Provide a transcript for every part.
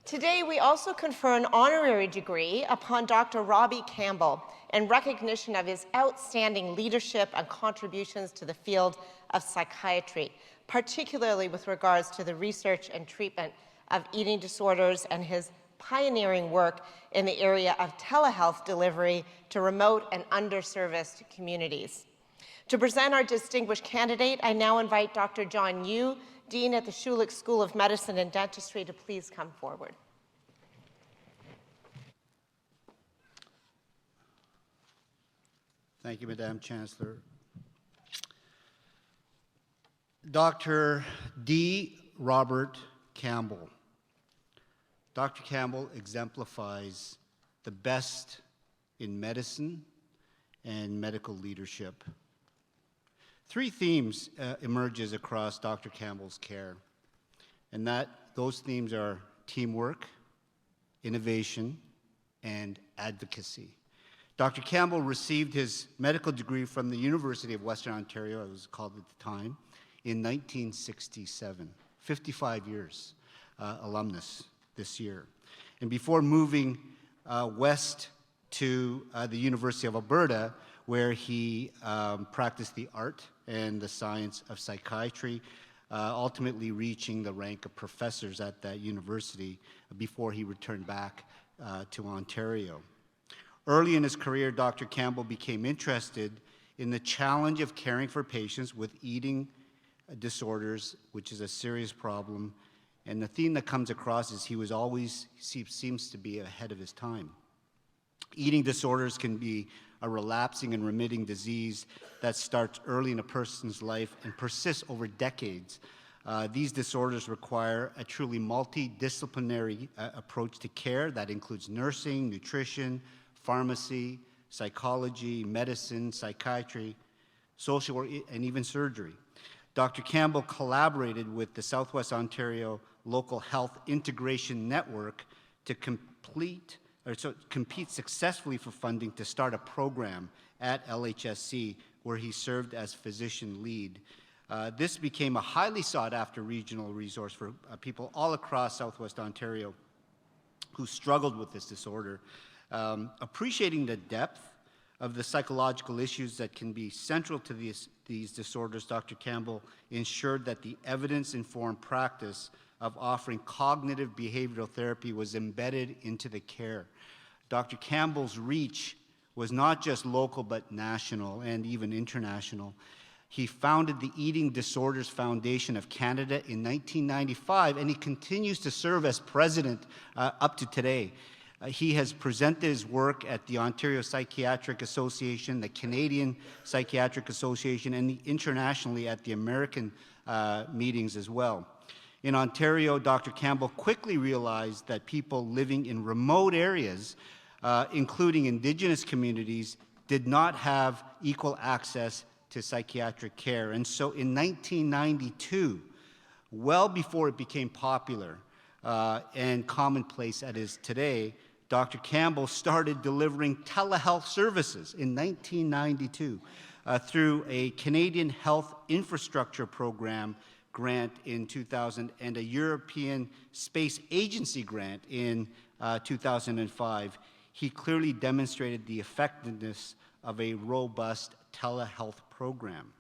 Today, we also confer an honorary degree upon Dr. Robbie Campbell in recognition of his outstanding leadership and contributions to the field of psychiatry, particularly with regards to the research and treatment of eating disorders and his pioneering work in the area of telehealth delivery to remote and underserviced communities. To present our distinguished candidate, I now invite Dr. John Yu, Dean at the Schulich School of Medicine and Dentistry, to please come forward. Thank you, Madam Chancellor. Dr. D. Robert Campbell. Dr. Campbell exemplifies the best in medicine and medical leadership. Three themes emerges across Dr. Campbell's care, and those themes are teamwork, innovation, and advocacy. Dr. Campbell received his medical degree from the University of Western Ontario, it was called at the time, in 1967. 55 years alumnus this year. And before moving west to the University of Alberta, where he practiced the art and the science of psychiatry, ultimately reaching the rank of professors at that university before he returned back to Ontario. Early in his career, Dr. Campbell became interested in the challenge of caring for patients with eating disorders, which is a serious problem. And the theme that comes across is he seems to be ahead of his time. Eating disorders can be a relapsing and remitting disease that starts early in a person's life and persists over decades. These disorders require a truly multidisciplinary approach to care that includes nursing, nutrition, pharmacy, psychology, medicine, psychiatry, social work, and even surgery. Dr. Campbell collaborated with the Southwest Ontario Local Health Integration Network to compete successfully for funding to start a program at LHSC where he served as physician lead. This became a highly sought after regional resource for people all across Southwest Ontario who struggled with this disorder. Appreciating the depth of the psychological issues that can be central to these disorders, Dr. Campbell ensured that the evidence-informed practice of offering cognitive behavioral therapy was embedded into the care. Dr. Campbell's reach was not just local but national and even international. He founded the Eating Disorders Foundation of Canada in 1995, and he continues to serve as president up to today. He has presented his work at the Ontario Psychiatric Association, the Canadian Psychiatric Association, and internationally at the American meetings as well. In Ontario, Dr. Campbell quickly realized that people living in remote areas, including Indigenous communities, did not have equal access to psychiatric care. And so in 1992, well before it became popular and commonplace as it is today, Dr. Campbell started delivering telehealth services in 1992 through a Canadian Health Infrastructure Program grant in 2000 and a European Space Agency grant in 2005. He clearly demonstrated the effectiveness of a robust telehealth program.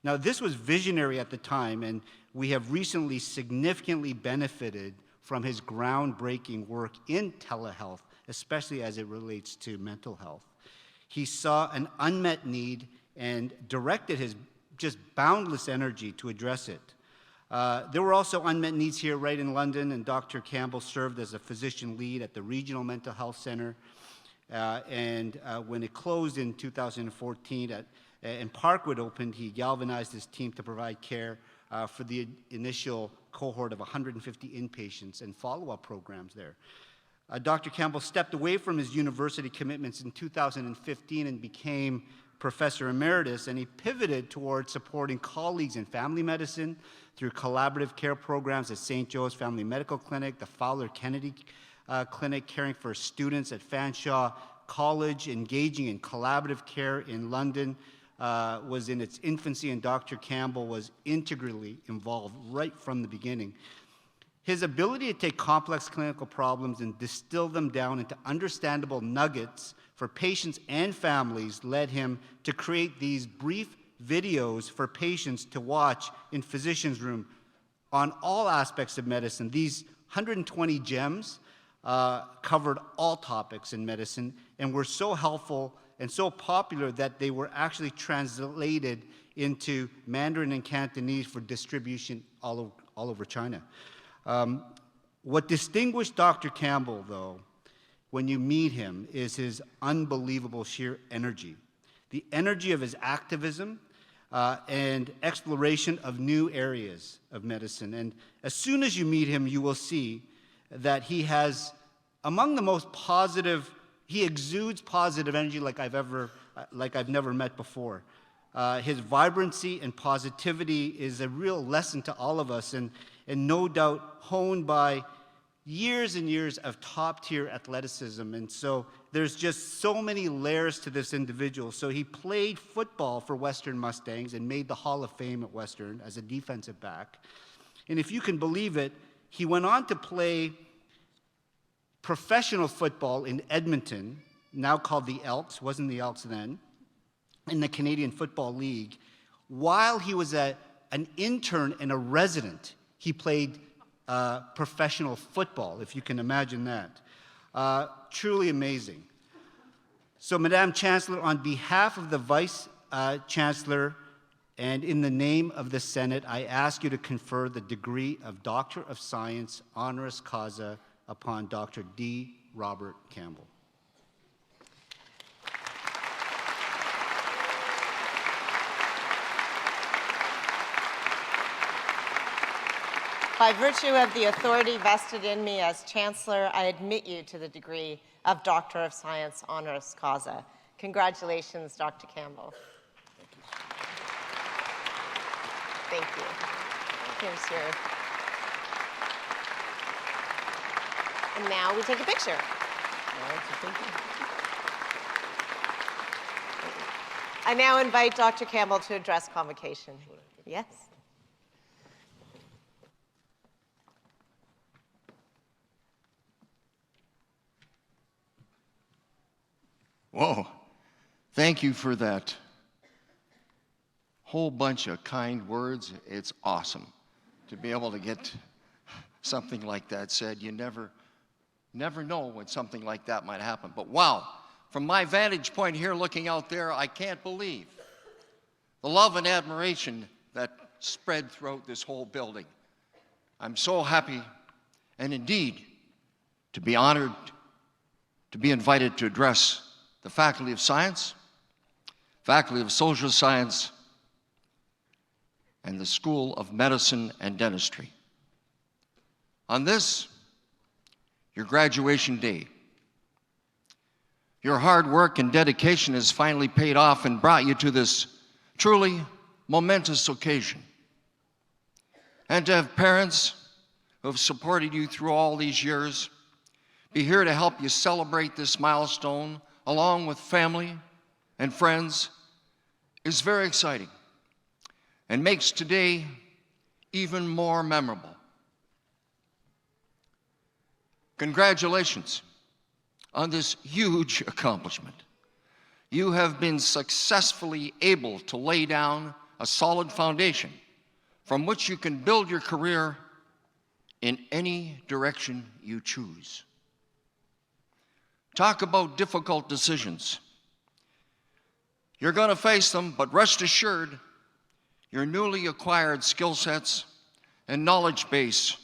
Now, this was visionary at the time, and we have recently significantly benefited from his groundbreaking work in telehealth, especially as it relates to mental health. He saw an unmet need and directed his just boundless energy to address it. There were also unmet needs here right in London, and Dr. Campbell served as a physician lead at the Regional Mental Health Center. And when it closed in 2014 and Parkwood opened, he galvanized his team to provide care for the initial cohort of 150 inpatients and follow-up programs there. Dr. Campbell stepped away from his university commitments in 2015 and became professor emeritus, and he pivoted towards supporting colleagues in family medicine through collaborative care programs at St. Joe's Family Medical Clinic, the Fowler Kennedy Clinic, caring for students at Fanshawe College, engaging in collaborative care in London, was in its infancy, and Dr. Campbell was integrally involved right from the beginning. His ability to take complex clinical problems and distill them down into understandable nuggets for patients and families led him to create these brief videos for patients to watch in physician's room on all aspects of medicine. These 120 gems covered all topics in medicine and were so helpful and so popular that they were actually translated into Mandarin and Cantonese for distribution all over China. What distinguished Dr. Campbell, though, when you meet him, is his unbelievable sheer energy. The energy of his activism and exploration of new areas of medicine. And as soon as you meet him, you will see that he has among the most positive, he exudes positive energy like I've never met before. His vibrancy and positivity is a real lesson to all of us, and no doubt honed by years and years of top-tier athleticism. And so there's just so many layers to this individual. So he played football for Western Mustangs and made the Hall of Fame at Western as a defensive back. And if you can believe it, he went on to play professional football in Edmonton, now called the Elks, wasn't the Elks then, in the Canadian Football League. While he was an intern and a resident, he played professional football, if you can imagine that. Truly amazing. So, Madame Chancellor, on behalf of the Vice Chancellor and in the name of the Senate, I ask you to confer the degree of Doctor of Science honoris causa upon Dr. D. Robert Campbell. By virtue of the authority vested in me as Chancellor, I admit you to the degree of Doctor of Science honoris causa. Congratulations, Dr. Campbell. Thank you. Here's your... And now we take a picture. I now invite Dr. Campbell to address convocation. Yes. Whoa, thank you for that whole bunch of kind words. It's awesome to be able to get something like that said. You never know when something like that might happen. But wow, from my vantage point here looking out there, I can't believe the love and admiration that spread throughout this whole building. I'm so happy and indeed to be honored to be invited to address the Faculty of Science, Faculty of Social Science, and the School of Medicine and Dentistry. On this, your graduation day, your hard work and dedication has finally paid off and brought you to this truly momentous occasion. And to have parents who have supported you through all these years be here to help you celebrate this milestone along with family and friends is very exciting and makes today even more memorable. Congratulations on this huge accomplishment. You have been successfully able to lay down a solid foundation from which you can build your career in any direction you choose. Talk about difficult decisions. You're going to face them, but rest assured, your newly acquired skill sets and knowledge base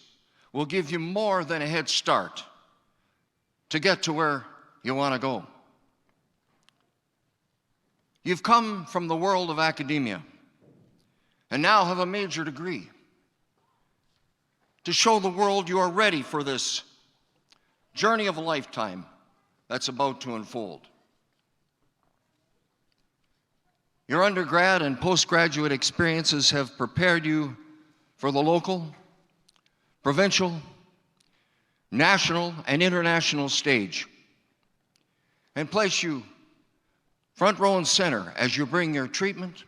will give you more than a head start to get to where you want to go. You've come from the world of academia and now have a major degree to show the world you are ready for this journey of a lifetime that's about to unfold. Your undergrad and postgraduate experiences have prepared you for the local, provincial, national, and international stage and place you front row and center as you bring your treatment,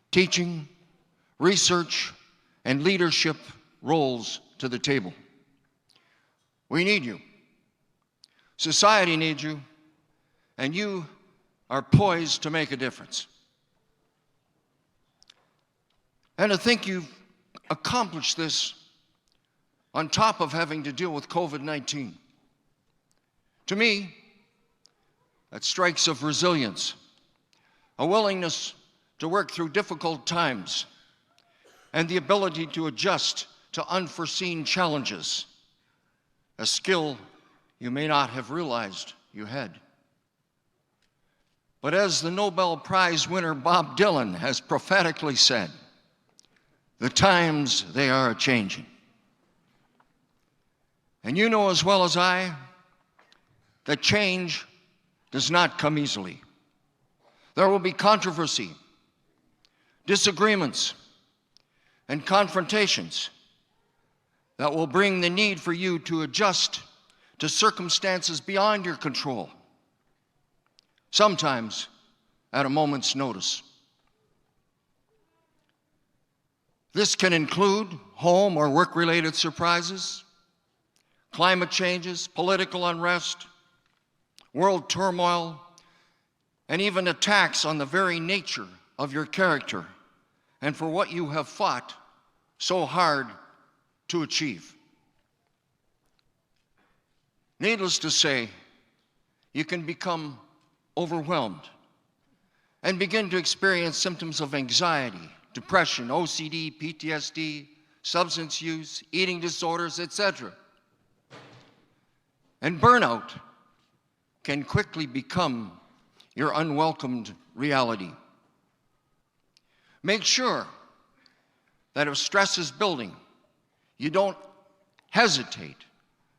teaching, research, and leadership roles to the table. We need you. Society needs you, and you are poised to make a difference. And to think you've accomplished this on top of having to deal with COVID-19. To me, that strikes of resilience, a willingness to work through difficult times, and the ability to adjust to unforeseen challenges, a skill you may not have realized you had. But as the Nobel Prize winner Bob Dylan has prophetically said, the times they are a-changing. And you know as well as I that change does not come easily. There will be controversy, disagreements, and confrontations that will bring the need for you to adjust to circumstances beyond your control, sometimes at a moment's notice. This can include home or work-related surprises, climate changes, political unrest, world turmoil, and even attacks on the very nature of your character and for what you have fought so hard to achieve. Needless to say, you can become overwhelmed and begin to experience symptoms of anxiety, depression, OCD, PTSD, substance use, eating disorders, etc. And burnout can quickly become your unwelcomed reality. Make sure that if stress is building, you don't hesitate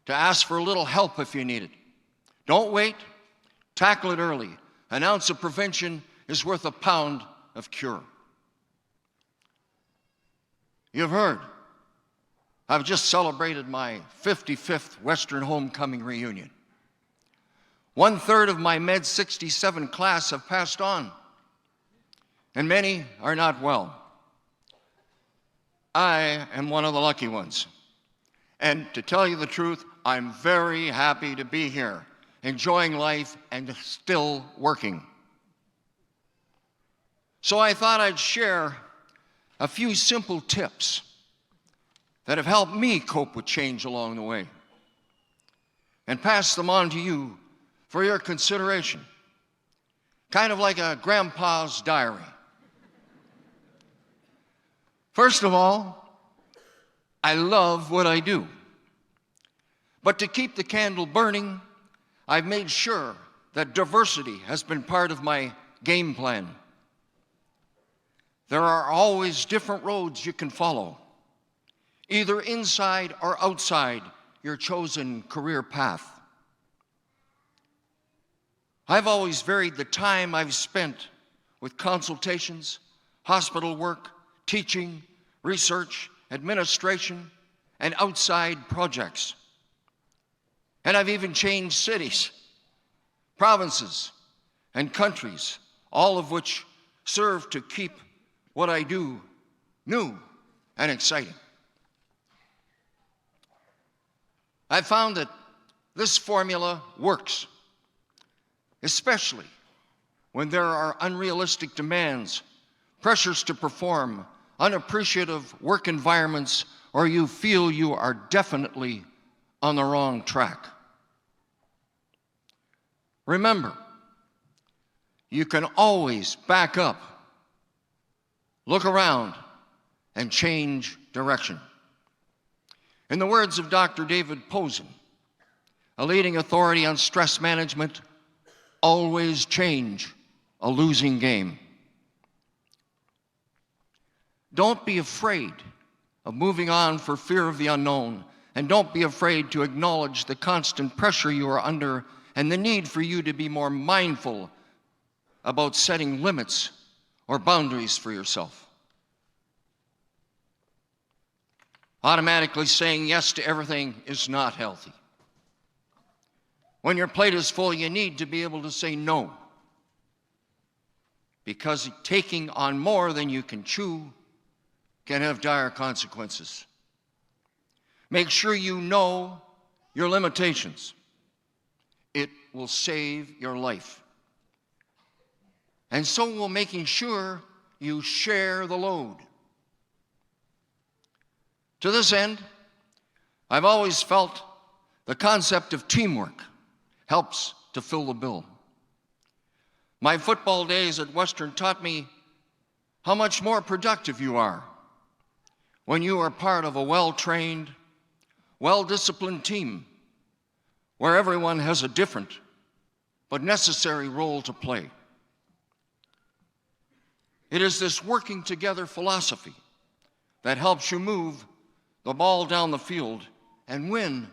to ask for a little help if you need it. Don't wait. Tackle it early. An ounce of prevention is worth a pound of cure. You've heard, I've just celebrated my 55th Western Homecoming reunion. 1/3 of my Med 67 class have passed on, and many are not well. I am one of the lucky ones. And to tell you the truth, I'm very happy to be here, enjoying life and still working. So I thought I'd share a few simple tips that have helped me cope with change along the way and pass them on to you for your consideration, kind of like a grandpa's diary. First of all, I love what I do. But to keep the candle burning, I've made sure that diversity has been part of my game plan. There are always different roads you can follow, either inside or outside your chosen career path. I've always varied the time I've spent with consultations, hospital work, teaching, research, administration, and outside projects. And I've even changed cities, provinces, and countries, all of which serve to keep what I do new and exciting. I've found that this formula works, especially when there are unrealistic demands, pressures to perform, unappreciative work environments, or you feel you are definitely on the wrong track. Remember, you can always back up, look around, and change direction. In the words of Dr. David Posen, a leading authority on stress management, always change a losing game. Don't be afraid of moving on for fear of the unknown, and don't be afraid to acknowledge the constant pressure you are under and the need for you to be more mindful about setting limits or boundaries for yourself. Automatically saying yes to everything is not healthy. When your plate is full, you need to be able to say no, because taking on more than you can chew can have dire consequences. Make sure you know your limitations. It will save your life. And so will making sure you share the load. To this end, I've always felt the concept of teamwork helps to fill the bill. My football days at Western taught me how much more productive you are when you are part of a well-trained, well-disciplined team where everyone has a different but necessary role to play. It is this working together philosophy that helps you move the ball down the field and win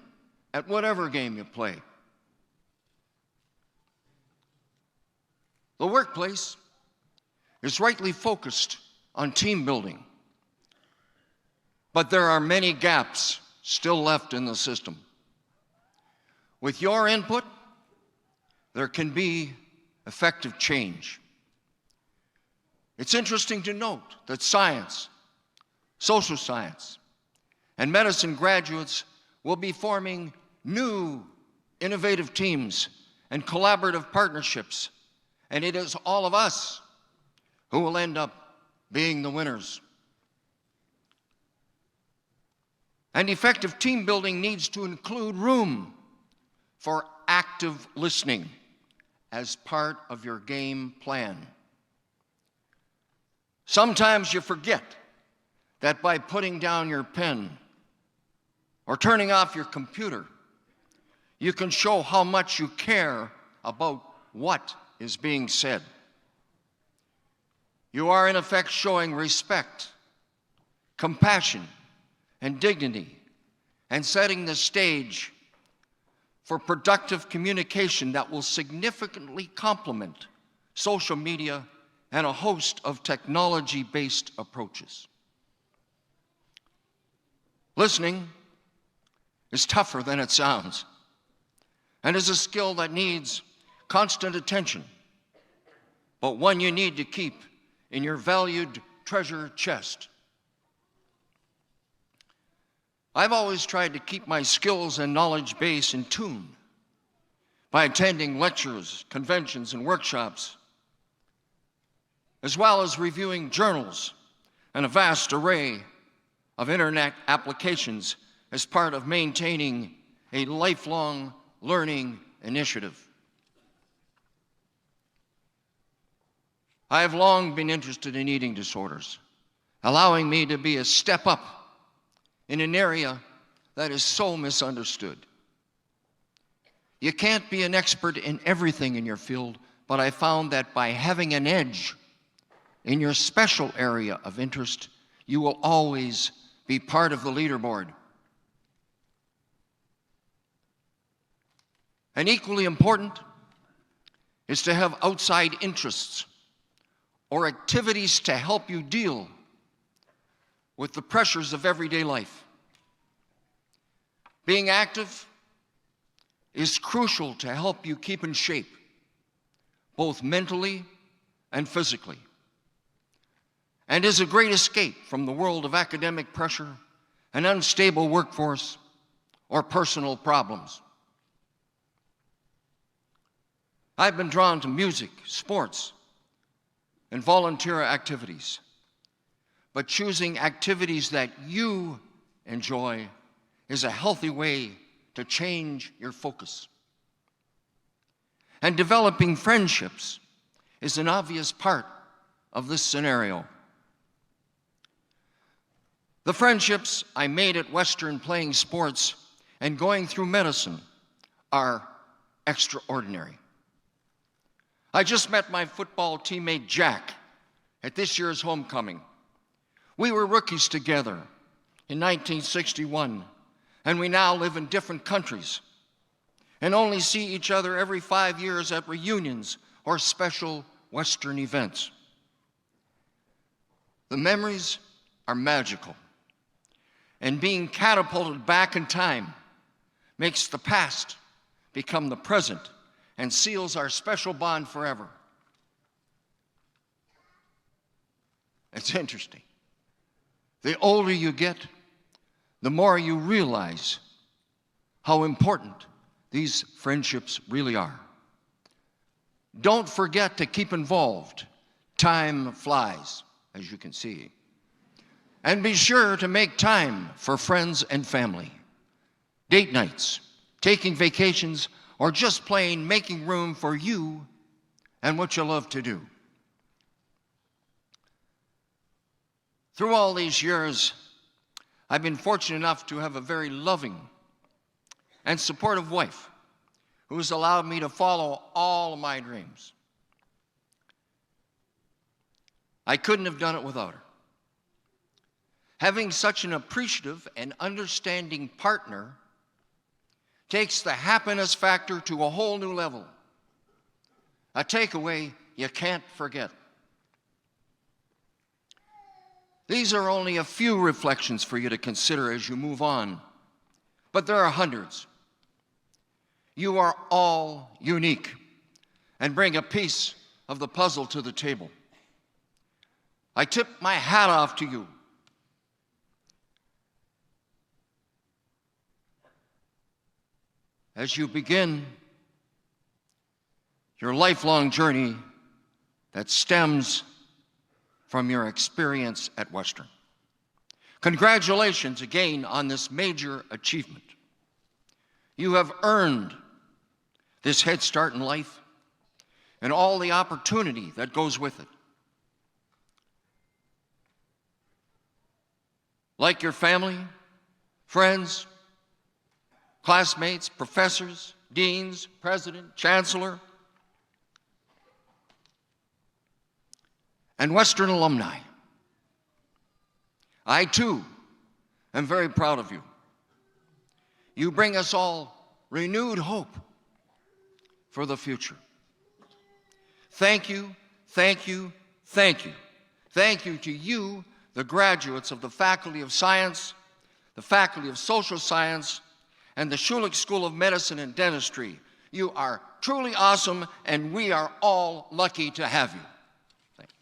at whatever game you play. The workplace is rightly focused on team building, but there are many gaps still left in the system. With your input, there can be effective change. It's interesting to note that science, social science, and medicine graduates will be forming new innovative teams and collaborative partnerships, and it is all of us who will end up being the winners. And effective team building needs to include room for active listening as part of your game plan. Sometimes you forget that by putting down your pen or turning off your computer, you can show how much you care about what is being said. You are in effect showing respect, compassion, and dignity, and setting the stage for productive communication that will significantly complement social media and a host of technology-based approaches. Listening is tougher than it sounds, and is a skill that needs constant attention, but one you need to keep in your valued treasure chest. I've always tried to keep my skills and knowledge base in tune by attending lectures, conventions, and workshops, as well as reviewing journals and a vast array of internet applications as part of maintaining a lifelong learning initiative. I have long been interested in eating disorders, allowing me to be a step up in an area that is so misunderstood. You can't be an expert in everything in your field, but I found that by having an edge in your special area of interest, you will always be part of the leaderboard. And equally important is to have outside interests or activities to help you deal with the pressures of everyday life. Being active is crucial to help you keep in shape, both mentally and physically, and is a great escape from the world of academic pressure, an unstable workforce, or personal problems. I've been drawn to music, sports, and volunteer activities, but choosing activities that you enjoy is a healthy way to change your focus. And developing friendships is an obvious part of this scenario. The friendships I made at Western playing sports and going through medicine are extraordinary. I just met my football teammate Jack at this year's homecoming. We were rookies together in 1961, and we now live in different countries and only see each other every 5 years at reunions or special Western events. The memories are magical, and being catapulted back in time makes the past become the present and seals our special bond forever. It's interesting. The older you get, the more you realize how important these friendships really are. Don't forget to keep involved. Time flies, as you can see. And be sure to make time for friends and family. Date nights, taking vacations, or just plain making room for you and what you love to do. Through all these years, I've been fortunate enough to have a very loving and supportive wife who has allowed me to follow all of my dreams. I couldn't have done it without her. Having such an appreciative and understanding partner takes the happiness factor to a whole new level. A takeaway you can't forget. These are only a few reflections for you to consider as you move on, but there are hundreds. You are all unique and bring a piece of the puzzle to the table. I tip my hat off to you. As you begin your lifelong journey that stems from your experience at Western. Congratulations again on this major achievement. You have earned this head start in life and all the opportunity that goes with it. Like your family, friends, classmates, professors, deans, president, chancellor, and Western alumni, I too am very proud of you. You bring us all renewed hope for the future. Thank you, thank you, thank you. Thank you to you, the graduates of the Faculty of Science, the Faculty of Social Science, and the Schulich School of Medicine and Dentistry. You are truly awesome, and we are all lucky to have you. Thank you.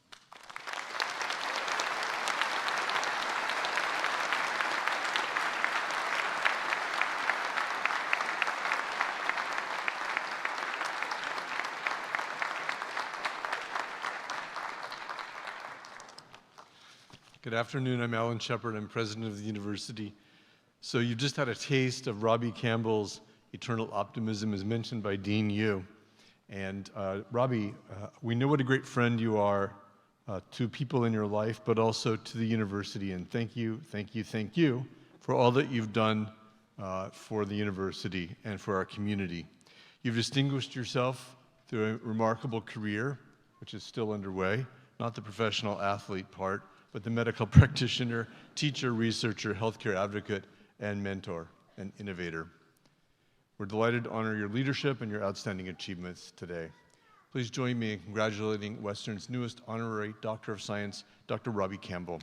Good afternoon, I'm Alan Shepard, I'm president of the university. So you've just had a taste of Robbie Campbell's Eternal Optimism as mentioned by Dean Yu. And Robbie, we know what a great friend you are to people in your life, but also to the university. And thank you, thank you, thank you for all that you've done for the university and for our community. You've distinguished yourself through a remarkable career, which is still underway, not the professional athlete part, but the medical practitioner, teacher, researcher, healthcare advocate, and mentor and innovator. We're delighted to honor your leadership and your outstanding achievements today. Please join me in congratulating Western's newest honorary Doctor of Science, Dr. Robbie Campbell.